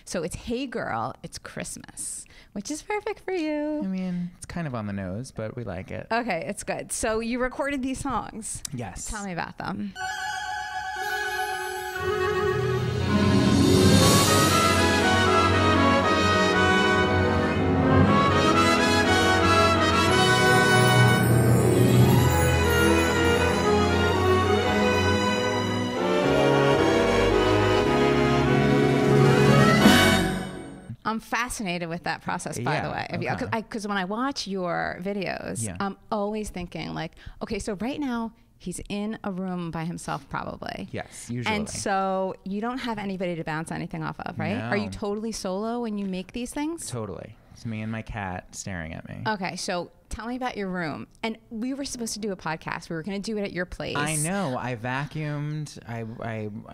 So it's Hey Girl, It's Christmas, which is perfect for you. I mean, it's kind of on the nose, but we like it. Okay, it's good. So you recorded these songs. Yes. Tell me about them. I'm fascinated with that process, by the way. Because when I watch your videos, I'm always thinking like, okay, so right now he's in a room by himself probably. Yes, usually. And so you don't have anybody to bounce anything off of, right? No. Are you totally solo when you make these things? Totally. It's me and my cat staring at me. Okay, so tell me about your room. And we were supposed to do a podcast. We were going to do it at your place. I know. I vacuumed.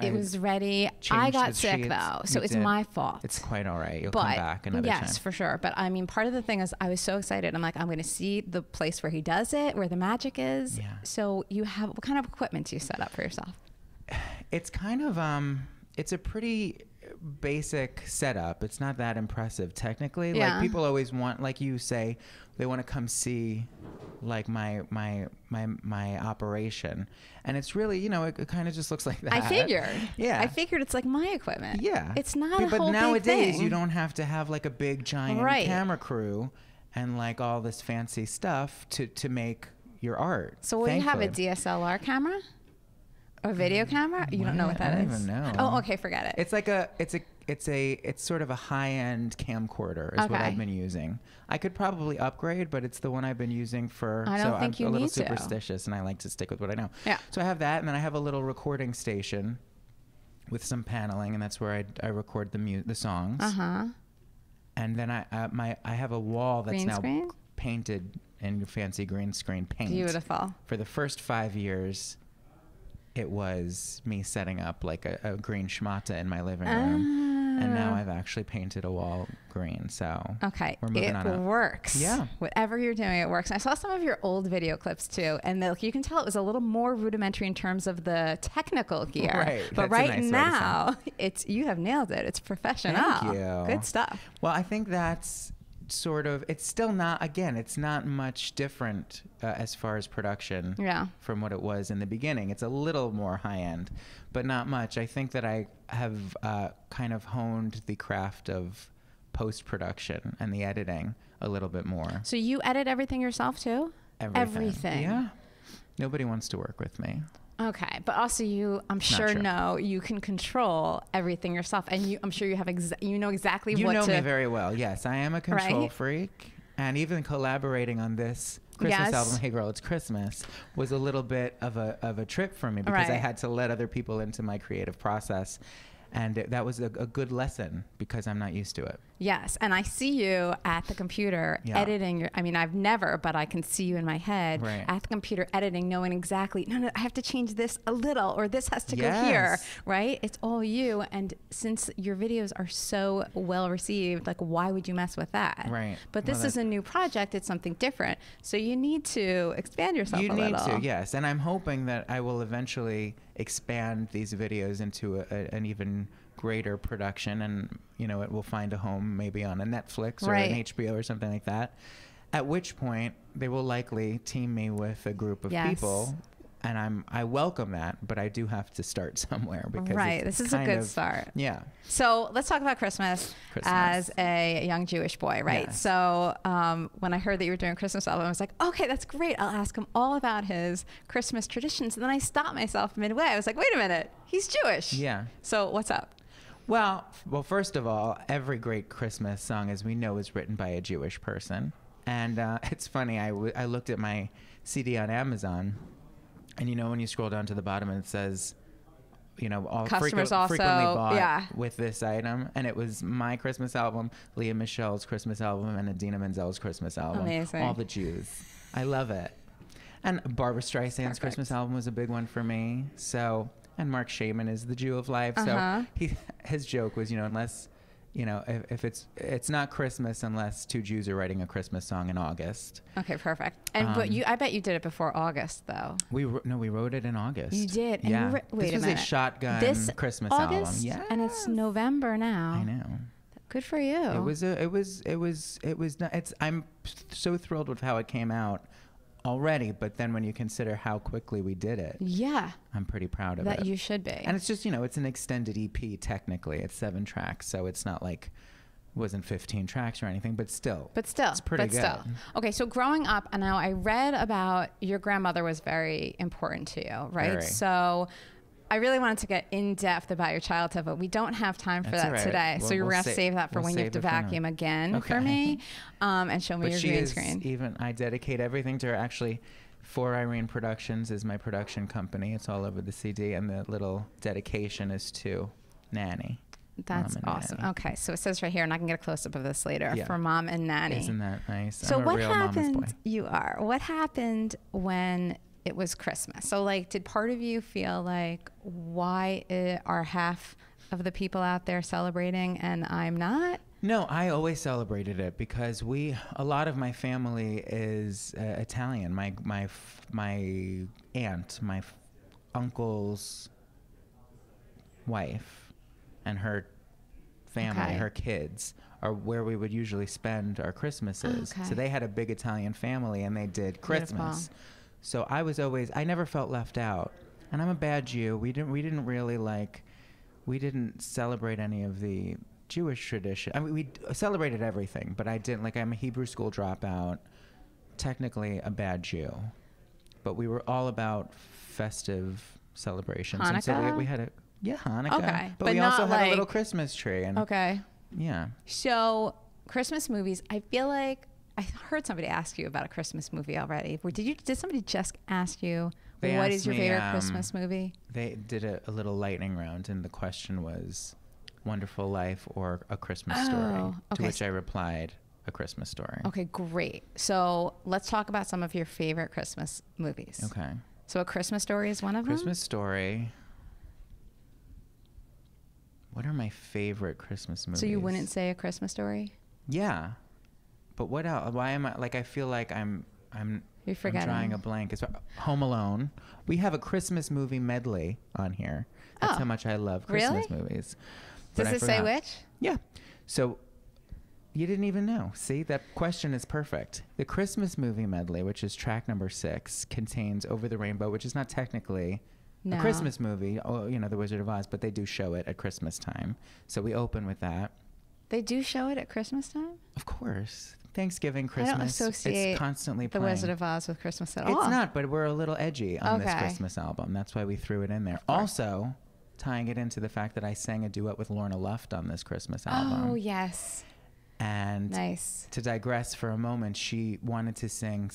It was ready. I got sick though, so it's my fault. It's quite all right. You'll come back another time. Yes, for sure. But I mean, part of the thing is I was so excited. I'm like, I'm going to see the place where he does it, where the magic is. Yeah. So you have, what kind of equipment do you set up for yourself? It's kind of, it's a pretty basic setup. It's not that impressive technically. Yeah. Like people always want, like you say, they want to come see like my operation, and it's really, you know, it kind of just looks like that. I figured. Yeah. I figured it's like my equipment. Yeah. It's not a whole But nowadays big thing. you don't have to have like a big giant camera crew and like all this fancy stuff to make your art. So will you have a DSLR camera? Or video camera? You don't know what that is? I don't even know. Oh, okay, forget it. It's like it's sort of a high-end camcorder is what I've been using. I could probably upgrade, but it's the one I've been using for. I don't think you need to. I'm a little superstitious, and I like to stick with what I know. Yeah. So I have that, and then I have a little recording station with some paneling, and that's where I record the songs. And then I have a wall that's now painted in fancy green screen paint. Beautiful. For the first 5 years, it was me setting up like a green schmata in my living room. And now I've actually painted a wall green. So we're moving on. It works. Yeah. Whatever you're doing, it works. And I saw some of your old video clips too. And you can tell it was a little more rudimentary in terms of the technical gear. Right. But right now, you have nailed it. It's professional. Thank you. Good stuff. Well, I think that's sort of, it's still not, again, it's not much different as far as production from what it was in the beginning. It's a little more high end, but not much. I think that I have kind of honed the craft of post-production and the editing a little bit more. So you edit everything yourself too? Everything. Yeah. Nobody wants to work with me. Okay, but also I'm sure know you can control everything yourself, and I'm sure you have you know exactly what to. You know me very well. Yes, I am a control freak, and even collaborating on this Christmas album, Hey Girl, It's Christmas, was a little bit of a trip for me because I had to let other people into my creative process. And that was a good lesson because I'm not used to it. Yes. And I see you at the computer editing. I mean, I've never, but I can see you in my head at the computer editing, knowing exactly, no, I have to change this a little, or this has to go here, right? It's all you. And since your videos are so well received, like, why would you mess with that? Right. But this is a new project. It's something different. So you need to expand yourself a little. You need to, yes. And I'm hoping that I will eventually expand these videos into an even greater production, and you know, it will find a home maybe on a Netflix or an HBO or something like that, at which point they will likely team me with a group of people, and I welcome that, but I do have to start somewhere because this is a good start. Yeah. So let's talk about Christmas as a young Jewish boy, right? Yes. So when I heard that you were doing a Christmas album, I was like, okay, that's great. I'll ask him all about his Christmas traditions. And then I stopped myself midway. I was like, wait a minute, he's Jewish. Yeah. So what's up? Well, first of all, every great Christmas song, as we know, is written by a Jewish person. And it's funny, I looked at my CD on Amazon, and you know, when you scroll down to the bottom and it says, you know, all frequently bought with this item, and it was my Christmas album, Leah Michelle's Christmas album, and Idina Menzel's Christmas album. Amazing. All the Jews. I love it. And Barbara Streisand's Christmas album was a big one for me. So, and Mark Shaman is the Jew of life. So his joke was, you know, unless, you know, if it's not Christmas unless two Jews are writing a Christmas song in August. Okay, perfect. And but I bet you did it before August, though. We wrote it in August. You did. And yeah. Wait this was a minute. a shotgun Christmas album. Yeah. And it's November now. I know. Good for you. I'm so thrilled with how it came out already, but then when you consider how quickly we did it, I'm pretty proud of it. That you should be. And it's just, it's an extended EP technically. It's 7 tracks, so it's not like wasn't 15 tracks or anything, but still it's pretty good. Okay, so growing up, and now I read about your grandmother was very important to you, right? Very. So I really wanted to get in depth about your childhood, but we don't have time for that today. So you're going to save that for when you have to vacuum again for me, and show me your green screen. I dedicate everything to her. Actually, For Irene Productions is my production company. It's all over the CD, and the little dedication is to Nanny. That's awesome. Nanny. Okay, so it says right here, and I can get a close-up of this later, for Mom and Nanny. Isn't that nice? So what happened? You are. What happened when it was Christmas? So, like, did part of you feel like, why are half of the people out there celebrating and I'm not? No, I always celebrated it because a lot of my family is Italian. My aunt, my uncle's wife, and her family, her kids, are where we would usually spend our Christmases. So they had a big Italian family, and they did Christmas. Beautiful. So I never felt left out. And I'm a bad Jew. We didn't celebrate any of the Jewish tradition. I mean, we celebrated everything, but I didn't. Like, I'm a Hebrew school dropout, technically a bad Jew, but we were all about festive celebrations. Hanukkah? And so we had Hanukkah. Okay. But we also had a little Christmas tree. And yeah. So Christmas movies, I feel like I heard somebody ask you about a Christmas movie already. Did somebody just ask you, what is your favorite Christmas movie? They did a little lightning round, and the question was Wonderful Life or A Christmas Story, to which I replied, A Christmas Story. Okay, great. So let's talk about some of your favorite Christmas movies. Okay. So A Christmas Story is one of them? Christmas Story. What are my favorite Christmas movies? So you wouldn't say A Christmas Story? Yeah. But what else? Why am I, like, I feel like I'm drawing a blank. It's Home Alone. We have a Christmas movie medley on here. That's how much I love Christmas movies. Does it say which? Yeah. So you didn't even know. See, that question is perfect. The Christmas movie medley, which is track number 6, contains Over the Rainbow, which is not technically a Christmas movie, The Wizard of Oz, but they do show it at Christmas time. So we open with that. They do show it at Christmas time? Of course. Thanksgiving, Christmas. I don't associate it's constantly playing. The Wizard of Oz with Christmas at all. It's not, but we're a little edgy on this Christmas album. That's why we threw it in there. Also, tying it into the fact that I sang a duet with Lorna Luft on this Christmas album. Oh, yes. And to digress for a moment, she wanted to sing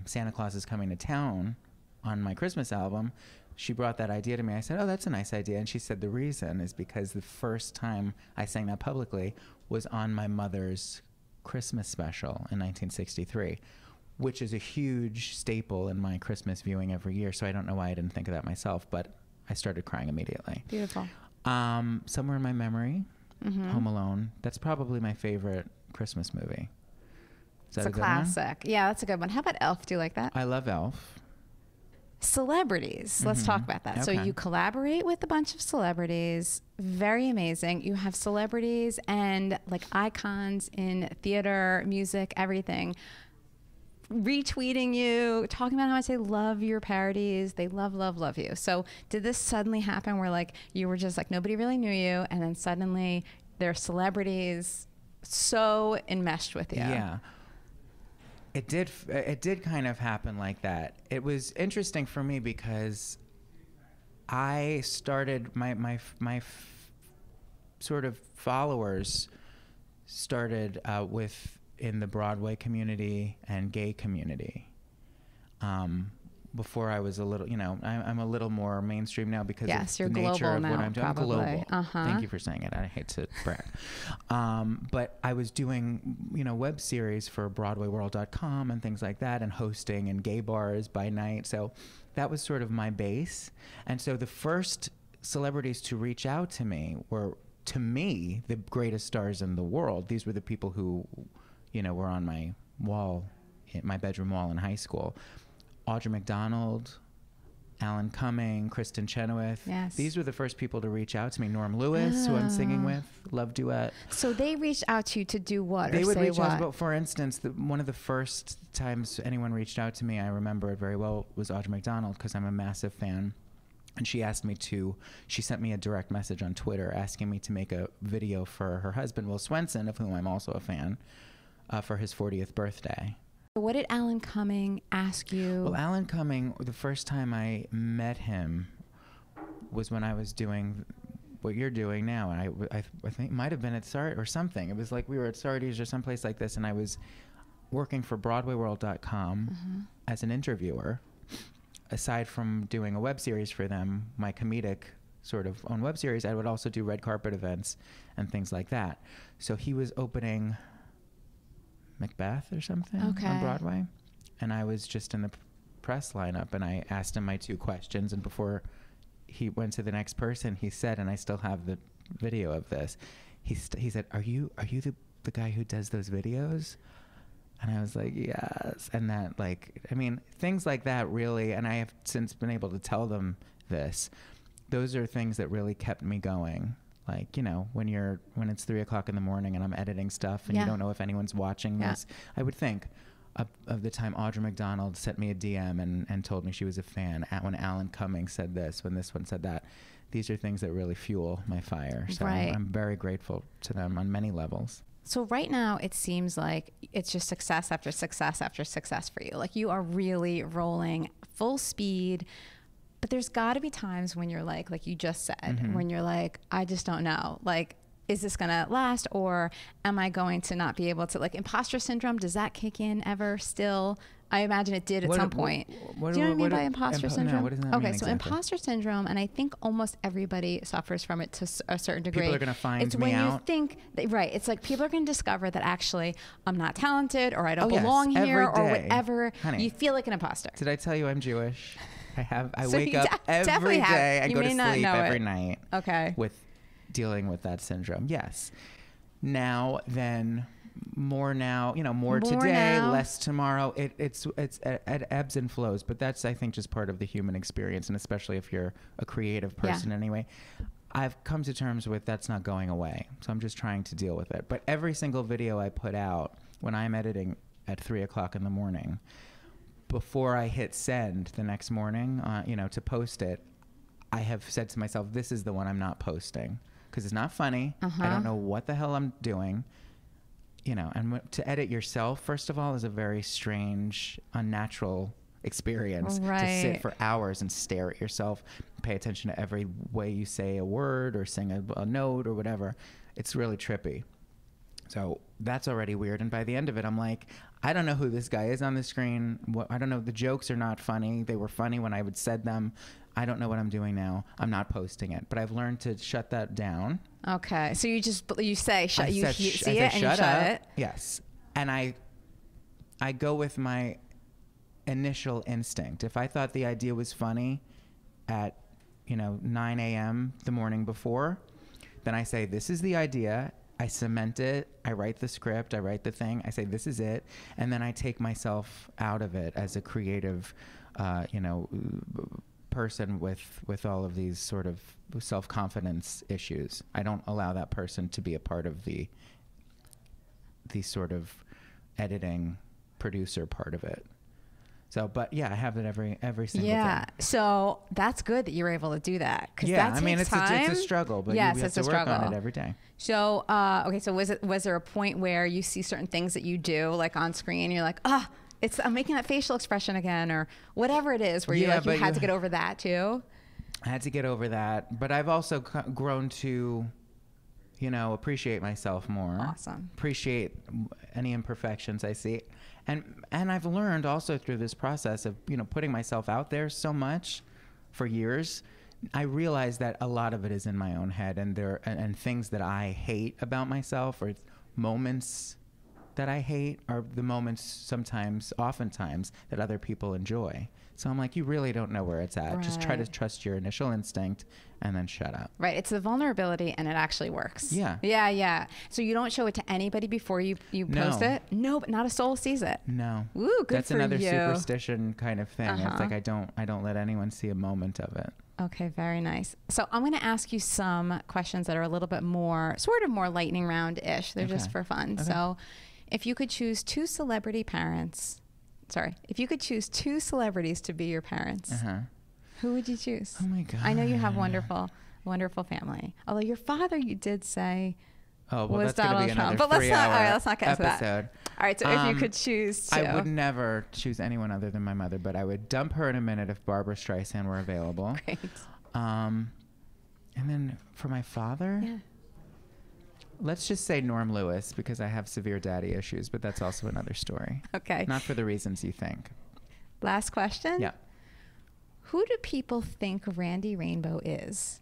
Santa Claus is Coming to Town on my Christmas album. She brought that idea to me. I said, oh, that's a nice idea. And she said the reason is because the first time I sang that publicly was on my mother's Christmas special in 1963, which is a huge staple in my Christmas viewing every year. So I don't know why I didn't think of that myself, but I started crying immediately. Beautiful. Somewhere in My Memory, Home Alone. That's probably my favorite Christmas movie. It's a classic. Yeah, that's a good one. How about Elf? Do you like that? I love Elf. Celebrities. Let's talk about that. Okay. So you collaborate with a bunch of celebrities. Very amazing. You have celebrities and like icons in theater, music, everything, retweeting you, talking about how much they love your parodies. They love you. So did this suddenly happen where like you were just like nobody really knew you, and then suddenly there are celebrities so enmeshed with you? Yeah. It did kind of happen like that. It was interesting for me because I started my sort of followers started in the Broadway community and gay community. Before I was a little, I'm a little more mainstream now because of the nature of what I'm doing. I'm global. Thank you for saying it. I hate to brag. But I was doing, web series for BroadwayWorld.com and things like that, and hosting in gay bars by night. So that was sort of my base. And so the first celebrities to reach out to me were, to me, the greatest stars in the world. These were the people who, were on my wall, my bedroom wall in high school. Audra McDonald, Alan Cumming, Kristin Chenoweth. Yes. These were the first people to reach out to me. Norm Lewis, who I'm singing with, Love Duet. So they reached out to you to do what? They would reach what? out. But for instance, one of the first times anyone reached out to me, I remember it very well, was Audra McDonald, because I'm a massive fan. And she sent me a direct message on Twitter asking me to make a video for her husband, Will Swenson, of whom I'm also a fan, for his 40th birthday. What did Alan Cumming ask you? Well, Alan Cumming, the first time I met him was when I was doing what you're doing now. And I think it might have been at SART or something. It was like we were at Sardi's or someplace like this, and I was working for BroadwayWorld.com as an interviewer. Aside from doing a web series for them, my comedic sort of own web series, I would also do red carpet events and things like that. So he was opening Macbeth or something on Broadway, and I was just in the press lineup, and I asked him my 2 questions, and before he went to the next person, he said, and I still have the video of this, he said, are you the guy who does those videos? And I was like, yes. And that, like, I mean, things like that really, and I have since been able to tell them this, those are things that really kept me going. Like, you know, when it's 3 o'clock in the morning and I'm editing stuff and you don't know if anyone's watching this, I would think of the time Audra McDonald sent me a DM and told me she was a fan, when Alan Cumming said this, when this one said that. These are things that really fuel my fire. So I'm very grateful to them on many levels. So right now it seems like it's just success after success after success for you. Like you are really rolling full speed. But there's got to be times when you're like you just said, when you're like, I just don't know. Like, is this going to last, or am I going to not be able to, like, imposter syndrome? Does that kick in ever still? I imagine it did at some point. Do you know what I mean by imposter syndrome? No, what does that mean so exactly? Imposter syndrome, and I think almost everybody suffers from it to a certain degree. People are going to find me out. It's when you think, it's like people are going to discover that actually I'm not talented, or I don't belong here, or whatever. Honey, you feel like an imposter. Did I tell you I'm Jewish? I wake up every day and go to sleep every night with dealing with that syndrome. Yes. Now, then, more now, more today, less tomorrow. It ebbs and flows, but that's, I think, just part of the human experience, and especially if you're a creative person anyway. I've come to terms with that's not going away, so I'm just trying to deal with it. But every single video I put out when I'm editing at 3 o'clock in the morning, before I hit send the next morning, to post it, I have said to myself, this is the one I'm not posting because it's not funny. I don't know what the hell I'm doing. And to edit yourself, first of all, is a very strange, unnatural experience. To sit for hours and stare at yourself, pay attention to every way you say a word or sing a note or whatever. It's really trippy. So that's already weird. And by the end of it, I'm like, I don't know who this guy is on the screen. I don't know. The jokes are not funny. They were funny when I would said them. I don't know what I'm doing now. I'm not posting it. But I've learned to shut that down. Okay. So you say, see it and you shut it. Yes. And I go with my initial instinct. If I thought the idea was funny at, 9 a.m. the morning before, then I say, this is the idea. I cement it. I write the script. I write the thing. I say, this is it. And then I take myself out of it as a creative, person with all of these sort of self-confidence issues. I don't allow that person to be a part of the sort of editing producer part of it. So, but yeah, I have it every single day. So that's good that you're able to do that. Yeah, it's a struggle, but you have to work on it every day. So, so was there a point where you see certain things that you do like on screen and you're like, I'm making that facial expression again, or whatever it is, where you had to get over that too? I had to get over that, but I've also grown to, appreciate myself more. Awesome. Appreciate any imperfections I see. And I've learned also through this process of, putting myself out there so much for years, I realized that a lot of it is in my own head, and things that I hate about myself, or moments that I hate are the moments oftentimes that other people enjoy. So I'm like, you really don't know where it's at. Right. Just try to trust your initial instinct and then shut up. Right. It's the vulnerability, and it actually works. Yeah. Yeah, yeah. So you don't show it to anybody before you post it? No, but not a soul sees it. No. Ooh, good That's for you. That's another superstition kind of thing. It's like I don't let anyone see a moment of it. Okay, very nice. So I'm going to ask you some questions that are a little bit more, sort of more lightning round-ish. They're just for fun. Okay. So if you could choose two celebrities to be your parents, who would you choose? Oh my God. I know you have wonderful family. Although your father, you did say, was that's Donald Trump. But let's not get into that. All right, so if you could choose two. I would never choose anyone other than my mother, but I would dump her in a minute if Barbara Streisand were available. Great. And then for my father, let's just say Norm Lewis, because I have severe daddy issues, but that's also another story. Okay. Not for the reasons you think. Last question. Yeah. Who do people think Randy Rainbow is?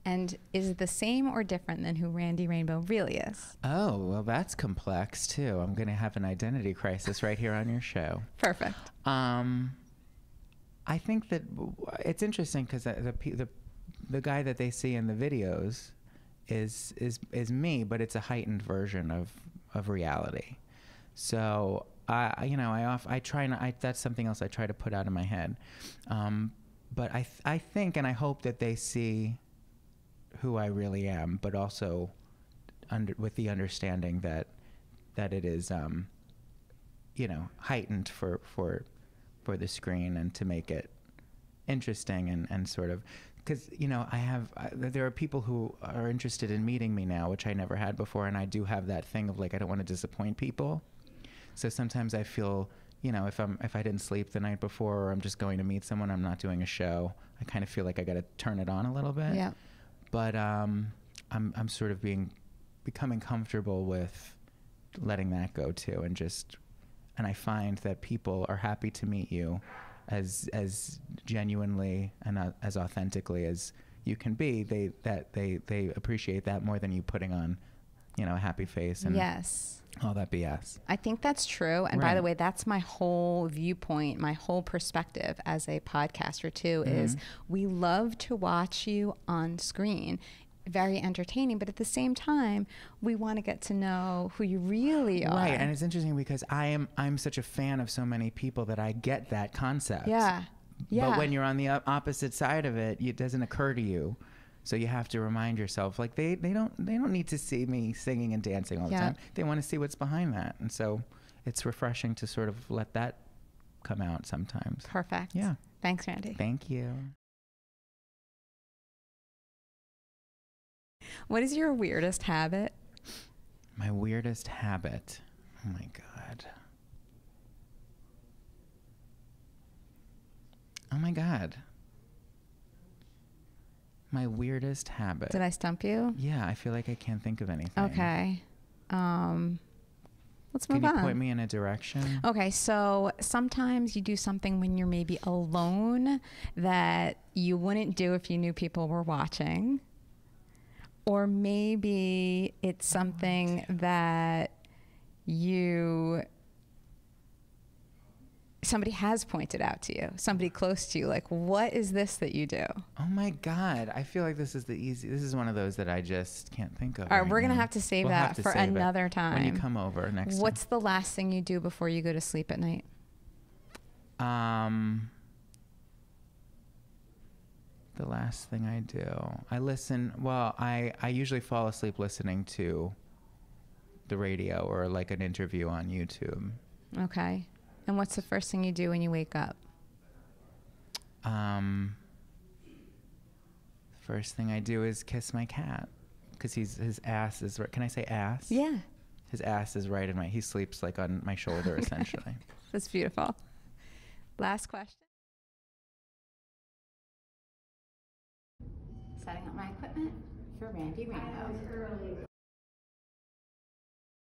And is it the same or different than who Randy Rainbow really is? Oh, well, that's complex, too. I'm going to have an identity crisis right here on your show. Perfect. I think that it's interesting because the guy that they see in the videos is me, but it's a heightened version of reality. So that's something else I try to put out of my head. But I think and I hope that they see who I really am, but also with the understanding that it is, heightened for the screen and to make it interesting and sort of, because there are people who are interested in meeting me now, which I never had before, and I do have that thing of like I don't want to disappoint people. So sometimes I feel, if I didn't sleep the night before, or I'm just going to meet someone, I'm not doing a show, I kind of feel like I got to turn it on a little bit. Yeah. But I'm sort of becoming comfortable with letting that go too, and I find that people are happy to meet you as genuinely and as authentically as you can be. They appreciate that more than you putting on, a happy face and all that BS. I think that's true. And by the way, that's my whole viewpoint, my whole perspective as a podcaster too, is we love to watch you on screen. Very entertaining, but at the same time, we want to get to know who you really are. Right, and it's interesting because I'm such a fan of so many people that I get that concept. Yeah. But when you're on the opposite side of it, it doesn't occur to you. So you have to remind yourself, like they don't need to see me singing and dancing all the time. They want to see what's behind that, and so it's refreshing to sort of let that come out sometimes. Perfect. Yeah. Thanks, Randy. Thank you. What is your weirdest habit? My weirdest habit. Oh my God. Oh my God. My weirdest habit. Did I stump you? Yeah, I feel like I can't think of anything. Okay. Let's move on. Can you point me in a direction? Okay, so sometimes you do something when you're maybe alone that you wouldn't do if you knew people were watching. Or maybe it's something that somebody has pointed out to you, somebody close to you, like, what is this that you do? Oh my God. I feel like this is one of those that I just can't think of. All right, we're going to have to save that for another time. When you come over next time. What's the last thing you do before you go to sleep at night? The last thing I do, I listen. Well, I usually fall asleep listening to the radio or like an interview on YouTube. Okay. And what's the first thing you do when you wake up? First thing I do is kiss my cat because his ass is right. Can I say ass? Yeah. His ass is right in he sleeps like on my shoulder essentially. That's beautiful. Last question. Setting up my equipment for Randy Rainbow.